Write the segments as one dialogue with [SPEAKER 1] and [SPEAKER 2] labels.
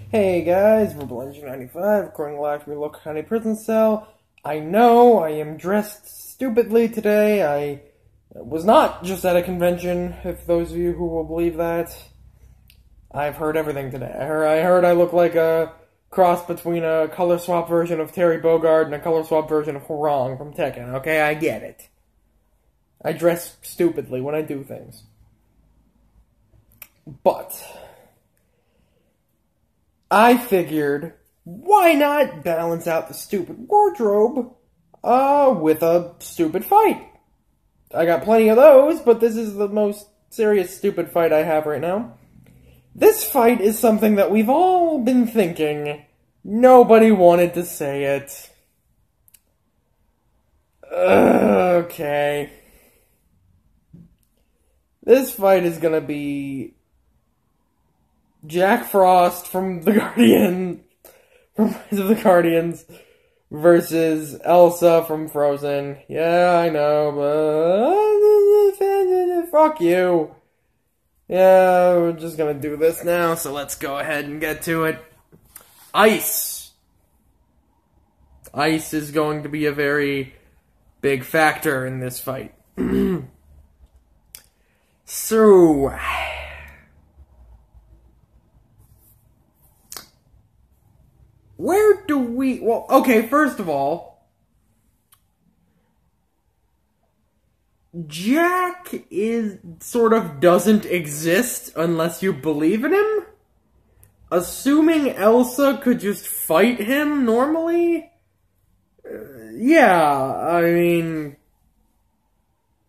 [SPEAKER 1] Hey guys, Verbal95, recording live from your local county prison cell. I know I am dressed stupidly today. I was not just at a convention, if those of you who will believe that. I've heard everything today. I heard I look like a cross between a color swap version of Terry Bogard and a color swap version of Hurong from Tekken. Okay, I get it. I dress stupidly when I do things. But I figured, why not balance out the stupid wardrobe with a stupid fight? I got plenty of those, but this is the most serious stupid fight I have right now. This fight is something that we've all been thinking. Nobody wanted to say it. Okay. This fight is gonna be Jack Frost from the Guardian, from Rise of the Guardians, versus Elsa from Frozen. Yeah, I know, but fuck you. Yeah, we're just gonna do this now, so let's go ahead and get to it. Ice. Ice is going to be a very big factor in this fight. So, where do we... Well, okay, first of all, Jack doesn't exist unless you believe in him? Assuming Elsa could just fight him normally? Yeah, I mean...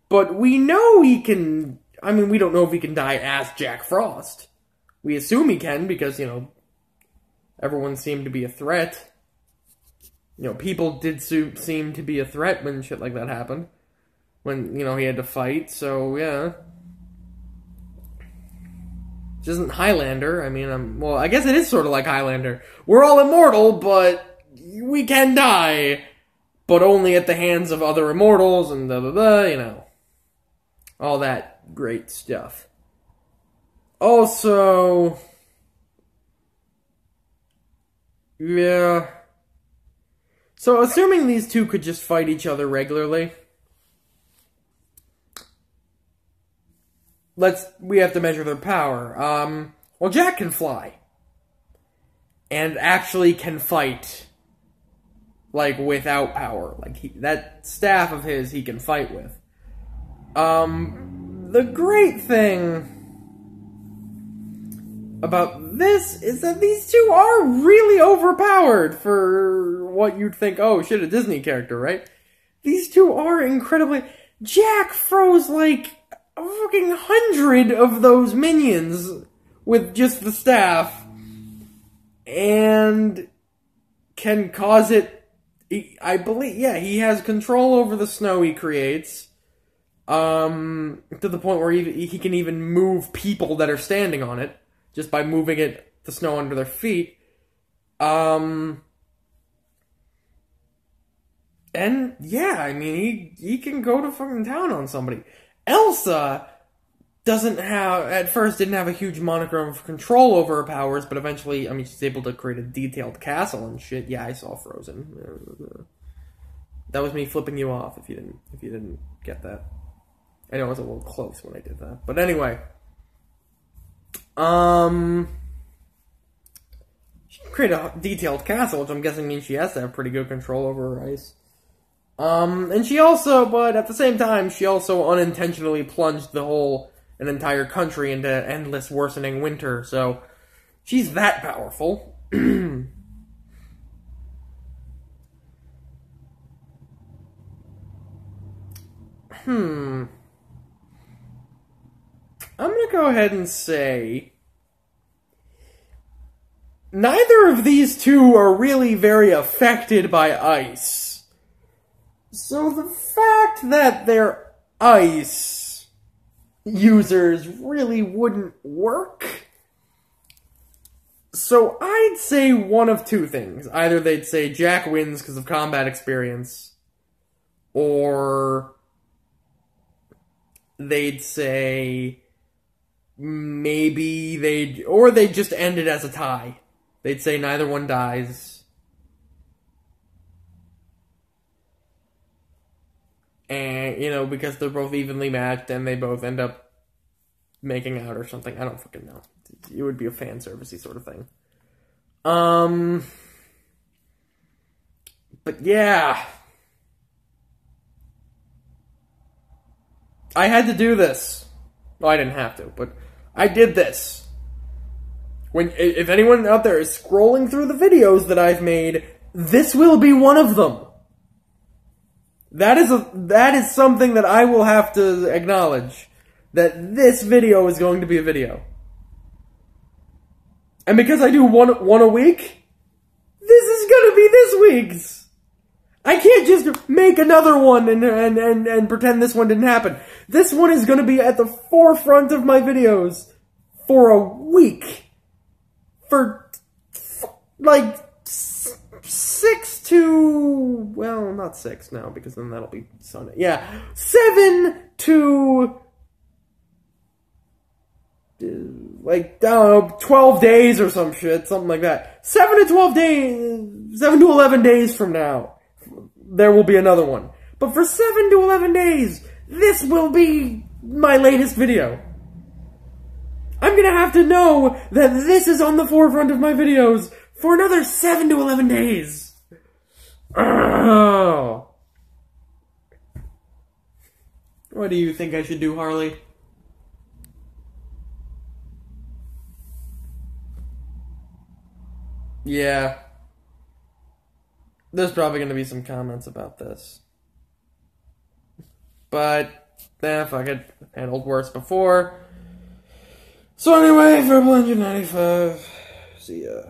[SPEAKER 1] But we know he can... I mean, we don't know if he can die as Jack Frost. We assume he can because, everyone seemed to be a threat. People did seem to be a threat when shit like that happened. When, he had to fight, so, yeah. This isn't Highlander. I mean, well, I guess it is sort of like Highlander. We're all immortal, but we can die. But only at the hands of other immortals and blah, all that great stuff. Also, yeah. So, assuming these two could just fight each other regularly, we have to measure their power. Well, Jack can fly. And actually can fight, without power. That staff of his he can fight with. The great thing about this is that these two are really overpowered for what you'd think, oh shit, a Disney character, right? These two are incredibly... Jack froze a fucking 100 of those minions with just the staff. And can cause it... I believe, yeah, he has control over the snow he creates. To the point where he can even move people that are standing on it, just by moving the snow under their feet. And, yeah, I mean, he can go to fucking town on somebody. Elsa at first didn't have a huge monochrome of control over her powers, but eventually, I mean, she's able to create a detailed castle and shit. Yeah, I saw Frozen. That was me flipping you off if you didn't get that. I know I was a little close when I did that. But anyway. She can create a detailed castle, which I'm guessing means she has to have pretty good control over her ice. And she also, but at the same time, she also unintentionally plunged an entire country into endless worsening winter, so she's that powerful. I'm gonna go ahead and say neither of these two are really very affected by ice. So the fact that they're ice users really wouldn't work. So I'd say one of two things. Either they'd say Jack wins because of combat experience, or they'd say maybe they'd just end it as a tie. they'd say neither one dies. And, you know, because they're both evenly matched and they both end up making out or something. I don't fucking know. It would be a fan servicey sort of thing. But yeah. I had to do this. Well, I didn't have to, but I did this. If anyone out there is scrolling through the videos that I've made, this will be one of them. That is something that I will have to acknowledge. That this video is going to be a video. And because I do one a week, this is gonna be this week's. I can't just make another one and pretend this one didn't happen. This one is gonna be at the forefront of my videos for a week. For, like, 6 to... Well, not 6 now, because then that'll be Sunday. Yeah, 7 to... like, I don't know, 12 days or some shit, something like that. 7 to 12 days, 7 to 11 days from now, there will be another one. But for 7 to 11 days, this will be my latest video. I'm gonna have to know that this is on the forefront of my videos for another 7 to 11 days. Oh. What do you think I should do, Harley? Yeah. There's probably going to be some comments about this. But, fuck it. Handled worse before. So anyway, Verbal 95. See ya.